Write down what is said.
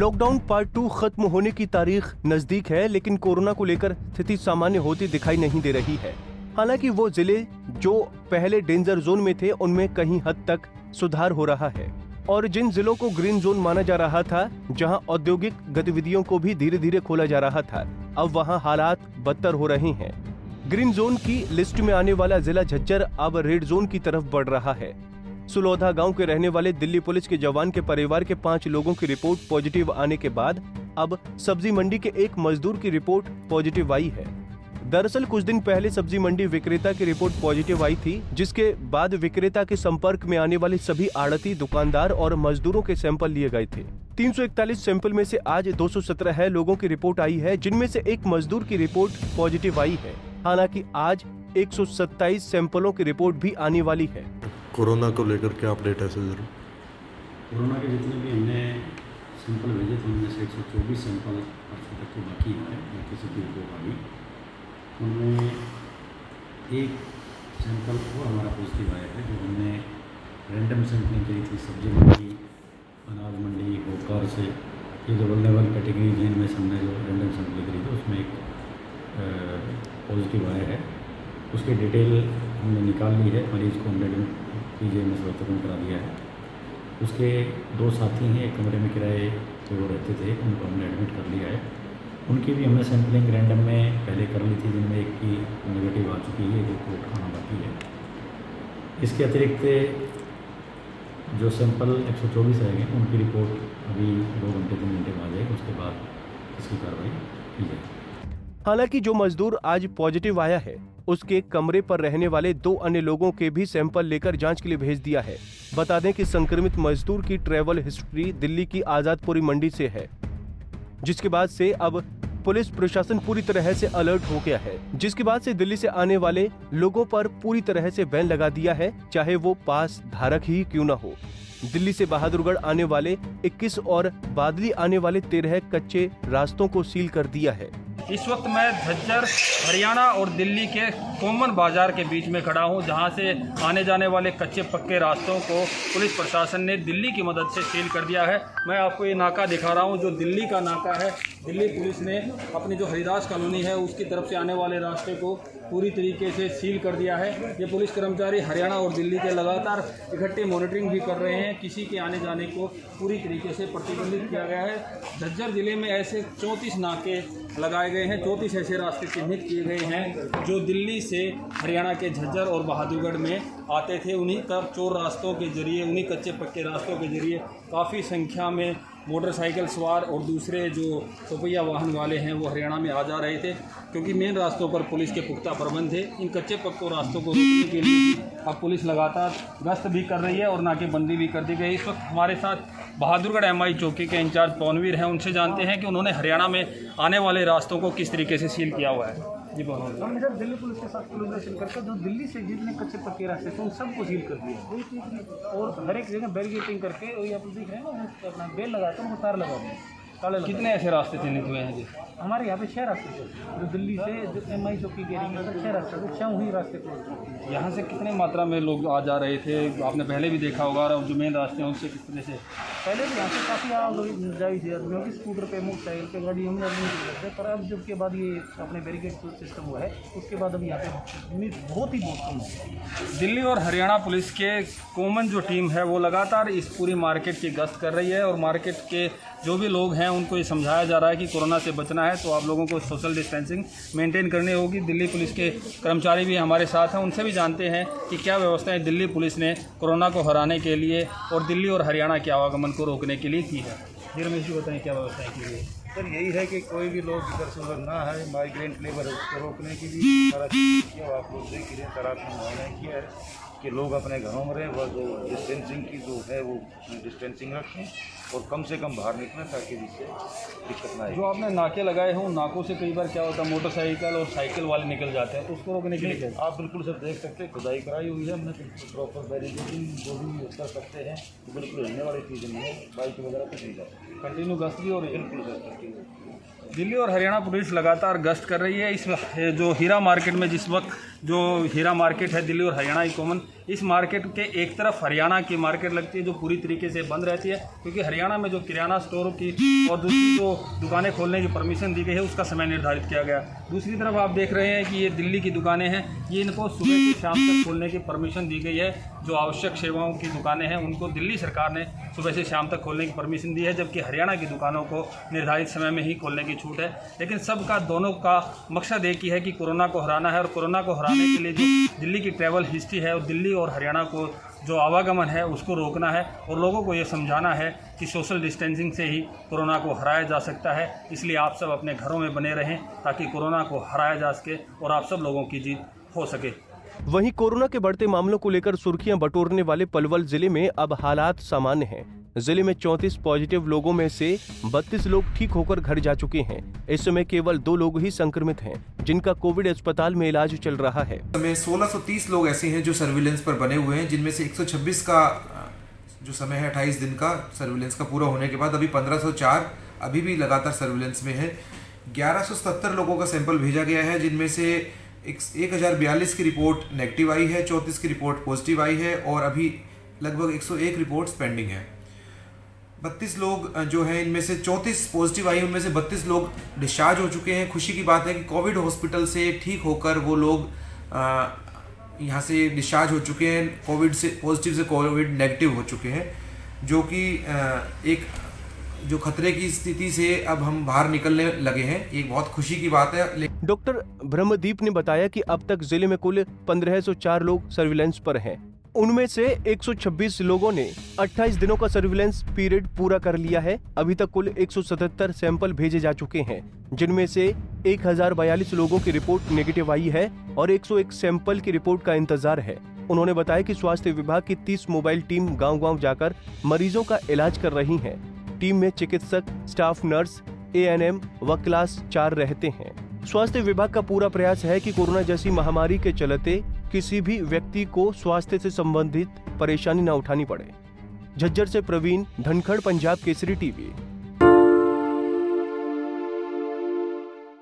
Lockdown part 2 खत्म होने की तारीख नजदीक है, लेकिन कोरोना को लेकर स्थिति सामान्य होती दिखाई नहीं दे रही है। हालांकि वो जिले जो पहले डेंजर जोन में थे उनमें कहीं हद तक सुधार हो रहा है, और जिन जिलों को ग्रीन जोन माना जा रहा था, जहां औद्योगिक गतिविधियों को भी धीरे धीरे खोला जा रहा था, अब वहां हालात बदतर हो रहे हैं। ग्रीन जोन की लिस्ट में आने वाला जिला झज्जर अब रेड जोन की तरफ बढ़ रहा है। सुलौधा गांव के रहने वाले दिल्ली पुलिस के जवान के परिवार के 5 लोगों की रिपोर्ट पॉजिटिव आने के बाद अब सब्जी मंडी के एक मजदूर की रिपोर्ट पॉजिटिव आई है। दरअसल कुछ दिन पहले सब्जी मंडी विक्रेता की रिपोर्ट पॉजिटिव आई थी, जिसके बाद विक्रेता के संपर्क में आने वाले सभी आड़ती, दुकानदार और मजदूरों के सैंपल लिए गए थे। 341 सैंपल में से आज 217 लोगों की रिपोर्ट आई है, जिनमें से एक मजदूर की रिपोर्ट पॉजिटिव आई है। हालांकि आज 127 सैंपलों की रिपोर्ट भी आने वाली है। कोरोना को लेकर क्या अपडेट है सर? कोरोना के जितने भी हमने सैंपल भेजे थे उनमें से 124 सैंपल परसों तक के बाकी हैं, बाकी सभी रिपोर्ट आ गई। उनमें एक सैंपल और हमारा पॉजिटिव आया है, जो हमने रैंडम सैंपलिंग करी थी सब्जी मंडी, अनाज मंडी, होकर से, ये जो वल्नरेबल कैटेगरी जिनमें से हमने जो रैंडम सैंपलिंग करी थी उसमें एक पॉजिटिव आया है। उसकी डिटेल हमने निकाल ली है, मरीज़ को हमने पीजीआई में सर्टिफिकेट करा दिया है। उसके 2 साथी हैं, एक कमरे में किराए पे वो रहते थे, उनको हमने एडमिट कर लिया है। उनकी भी हमने सैंपलिंग रैंडम में पहले कर ली थी, जिनमें एक की नेगेटिव आ चुकी है, रिपोर्ट आना बाकी है। इसके अतिरिक्त जो सैंपल 124 आएंगे उनकी रिपोर्ट अभी 2 घंटे 3 घंटे में आ जाएगी, उसके बाद इसकी कार्रवाई की जाएगी। हालांकि जो मजदूर आज पॉजिटिव आया है, उसके कमरे पर रहने वाले 2 अन्य लोगों के भी सैंपल लेकर जांच के लिए भेज दिया है। बता दें कि संक्रमित मजदूर की ट्रैवल हिस्ट्री दिल्ली की आजादपुरी मंडी से है, जिसके बाद से अब पुलिस प्रशासन पूरी तरह से अलर्ट हो गया है। जिसके बाद से दिल्ली से आने वाले लोगों पर पूरी तरह से बैन लगा दिया है, चाहे वो पास धारक ही क्यों न हो। दिल्ली से बहादुरगढ़ आने वाले 21 और बादली आने वाले 13 कच्चे रास्तों को सील कर दिया है। इस वक्त मैं झज्जर, हरियाणा और दिल्ली के कॉमन बाजार के बीच में खड़ा हूं, जहां से आने जाने वाले कच्चे पक्के रास्तों को पुलिस प्रशासन ने दिल्ली की मदद से सील कर दिया है। मैं आपको ये नाका दिखा रहा हूं, जो दिल्ली का नाका है। दिल्ली पुलिस ने अपनी जो हरिदास कॉलोनी है उसकी तरफ से आने वाले रास्ते को पूरी तरीके से सील कर दिया है। ये पुलिस कर्मचारी हरियाणा और दिल्ली के लगातार इकट्ठे मॉनिटरिंग भी कर रहे हैं। किसी के आने जाने को पूरी तरीके से प्रतिबंधित किया गया है। झज्जर जिले में ऐसे 34 नाके लगाए गए हैं, 34 ऐसे रास्ते चिन्हित किए गए हैं जो दिल्ली से हरियाणा के झज्जर और बहादुरगढ़ में आते थे। उन्हीं तब चोर रास्तों के जरिए, उन्हीं कच्चे पक्के रास्तों के जरिए काफ़ी संख्या में मोटरसाइकिल सवार और दूसरे जो चौपहिया वाहन वाले हैं वो हरियाणा में आ जा रहे थे, क्योंकि मेन रास्तों पर पुलिस के पुख्ता प्रबंध थे। इन कच्चे पक्के रास्तों को रोकने के लिए अब पुलिस लगातार गश्त भी कर रही है और नाकेबंदी भी कर दी गई। इस वक्त हमारे साथ बहादुरगढ़ MI चौकी के इंचार्ज पवनवीर हैं, उनसे जानते हैं कि उन्होंने हरियाणा में आने वाले रास्तों को किस तरीके से सील किया हुआ है। जी पवनवीर। हमने सर दिल्ली पुलिस के साथ कोलैबोरेशन करके जो दिल्ली से जितने कच्चे पक्के रास्ते थे उन सबको सील कर दिया, और हर एक जगह बैरिकेटिंग करके, वही आप देख रहे हैं ना, अपना बेल लगाते हैं, उनको तार लगा दिए। कितने ऐसे रास्ते चिन्हित हुए हैं जी? हमारे यहाँ पे 6 रास्ते थे, जो दिल्ली से जो MI चौकी के एरिया में 6 रास्ते थे, 6 ही रास्ते क्लोज। यहाँ से कितने मात्रा में लोग आ जा रहे थे? आपने पहले भी देखा होगा, और जो मेन रास्ते हैं उनसे किस तरह से? पहले भी यहाँ से काफ़ी आवाजाही जाई थी आदमियों की, स्कूटर पे, मोटरसाइकिल पे, गाड़ी हम नहीं करते, पर अब जब के बाद ये अपने बैरिकेड सिस्टम हुआ है, उसके बाद अब यहाँ पे बहुत कम है। दिल्ली और हरियाणा पुलिस के कॉमन जो टीम है वो लगातार इस पूरी मार्केट की गश्त कर रही है, और मार्केट के जो भी लोग हैं उनको ये समझाया जा रहा है कि कोरोना से बचना है तो आप लोगों को सोशल डिस्टेंसिंग मेंटेन करनी होगी। दिल्ली पुलिस के कर्मचारी भी हमारे साथ हैं, उनसे भी जानते हैं कि क्या व्यवस्थाएं दिल्ली पुलिस ने कोरोना को हराने के लिए और दिल्ली और हरियाणा के आवागमन को रोकने के लिए की है। जी रमेश जी, बताएं क्या व्यवस्थाएं की गई? सर यही है कि कोई भी लोग इधर से उधर ना है, माइग्रेंट लेबर को रोकने की भी सारा चीज़ किया। आप लोग देख रहे हैं, सराहनीय मुआयना किया है कि लोग अपने घरों में रहें, वह जो डिस्टेंसिंग की जो है वो डिस्टेंसिंग रखें और कम से कम बाहर निकलें, ताकि जिससे दिक्कत ना आए। जो आपने नाके लगाए हों, नाकों से कई बार क्या होता है, मोटरसाइकिल और साइकिल वाले निकल जाते हैं, तो उसको रोकने के लिए आप बिल्कुल सब देख सकते हैं, खुदाई कराई हुई है हमने, प्रॉपर बैरिकेडिंग जो भी कर सकते हैं, तो बिल्कुल हिलने वाली चीज़ नहीं है, बाइक वगैरह कुछ नहीं कर सकते। कंटिन्यू गश्त भी हो रही है। बिल्कुल सर कंटिन्यू। दिल्ली और हरियाणा पुलिस लगातार गश्त कर रही है। इस जो हीरा मार्केट में जिस वक्त जो हीरा मार्केट है दिल्ली और हरियाणा की कॉमन, इस मार्केट के एक तरफ हरियाणा की मार्केट लगती है जो पूरी तरीके से बंद रहती है, क्योंकि हरियाणा में जो किराना स्टोरों की और दूसरी जो दुकानें खोलने की परमिशन दी गई है उसका समय निर्धारित किया गया। दूसरी तरफ आप देख रहे हैं कि ये दिल्ली की दुकानें हैं, ये इनको सुबह से शाम तक खोलने की परमिशन दी गई है। जो आवश्यक सेवाओं की दुकानें हैं उनको दिल्ली सरकार ने सुबह से शाम तक खोलने की परमिशन दी है, जबकि हरियाणा की दुकानों को निर्धारित समय में ही खोलने की छूट है। लेकिन सबका दोनों का मकसद एक ही है कि कोरोना को हराना है, और कोरोना को हराने के लिए जो दिल्ली की ट्रैवल हिस्ट्री है और दिल्ली और हरियाणा को जो आवागमन है उसको रोकना है, और लोगों को ये समझाना है कि सोशल डिस्टेंसिंग से ही कोरोना को हराया जा सकता है। इसलिए आप सब अपने घरों में बने रहें ताकि कोरोना को हराया जा सके और आप सब लोगों की जीत हो सके। वहीं कोरोना के बढ़ते मामलों को लेकर सुर्खियां बटोरने वाले पलवल जिले में अब हालात सामान्य हैं। जिले में 34 पॉजिटिव लोगों में से 32 लोग ठीक होकर घर जा चुके हैं। इस समय केवल 2 लोग ही संक्रमित हैं, जिनका कोविड अस्पताल में इलाज चल रहा है। 1630 लोग ऐसे हैं जो सर्विलेंस पर बने हुए हैं, जिनमें से 126 का जो समय है 28 दिन का सर्विलेंस का पूरा होने के बाद अभी 1504 अभी भी लगातार सर्विलेंस में है। 1177 लोगों का सैंपल भेजा गया है, जिनमें से 1042 की रिपोर्ट नेगेटिव आई है, 34 की रिपोर्ट पॉजिटिव आई है और अभी लगभग 101 रिपोर्ट्स पेंडिंग है। 32 लोग जो हैं इनमें से 34 पॉजिटिव आई, उनमें से 32 लोग डिस्चार्ज हो चुके हैं। खुशी की बात है कि कोविड हॉस्पिटल से ठीक होकर वो लोग यहाँ से डिस्चार्ज हो चुके हैं, कोविड से पॉजिटिव से कोविड नेगेटिव हो चुके हैं, जो कि एक जो खतरे की स्थिति से अब हम बाहर निकलने लगे हैं। एक बहुत खुशी की बात है। डॉक्टर ब्रह्मदीप ने बताया कि अब तक जिले में कुल 1504 लोग सर्विलेंस पर हैं। उनमें से 126 लोगों ने 28 दिनों का सर्विलेंस पीरियड पूरा कर लिया है। अभी तक कुल 177 सैंपल भेजे जा चुके हैं, जिनमें से 1042 लोगों की रिपोर्ट नेगेटिव आई है और 101 सैंपल की रिपोर्ट का इंतजार है। उन्होंने बताया कि स्वास्थ्य विभाग की 30 मोबाइल टीम गांव-गांव जाकर मरीजों का इलाज कर रही है। टीम में चिकित्सक, स्टाफ नर्स, ANM व क्लास 4 रहते हैं। स्वास्थ्य विभाग का पूरा प्रयास है कि कोरोना जैसी महामारी के चलते किसी भी व्यक्ति को स्वास्थ्य से संबंधित परेशानी न उठानी पड़े। झज्जर से प्रवीण, धनखड़, पंजाब केसरी टीवी।